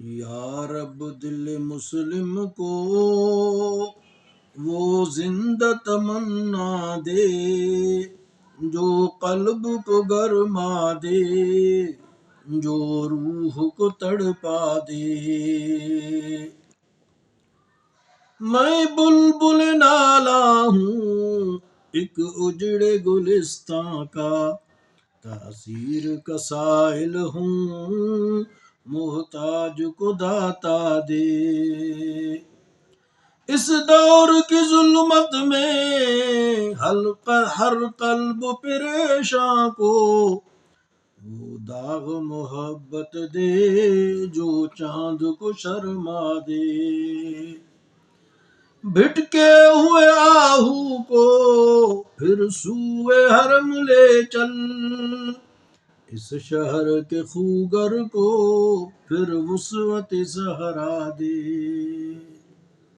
یا رب دل مسلم کو وہ زندہ تمنا دے جو قلب کو گرما دے، جو روح کو تڑپا دے۔ میں بلبل نالا ہوں ایک اجڑے گلستاں کا، تاثیر کا سائل ہوں محتاج کو داتا دے۔ اس دور کی ظلمت میں ہر قلب پریشاں کو وہ داغ محبت دے جو چاند کو شرما دے۔ بھٹکے ہوئے آہو کو پھر سوئے حرم لے چل، اس شہر کے خوگر کو پھر وسعت صحرا دے۔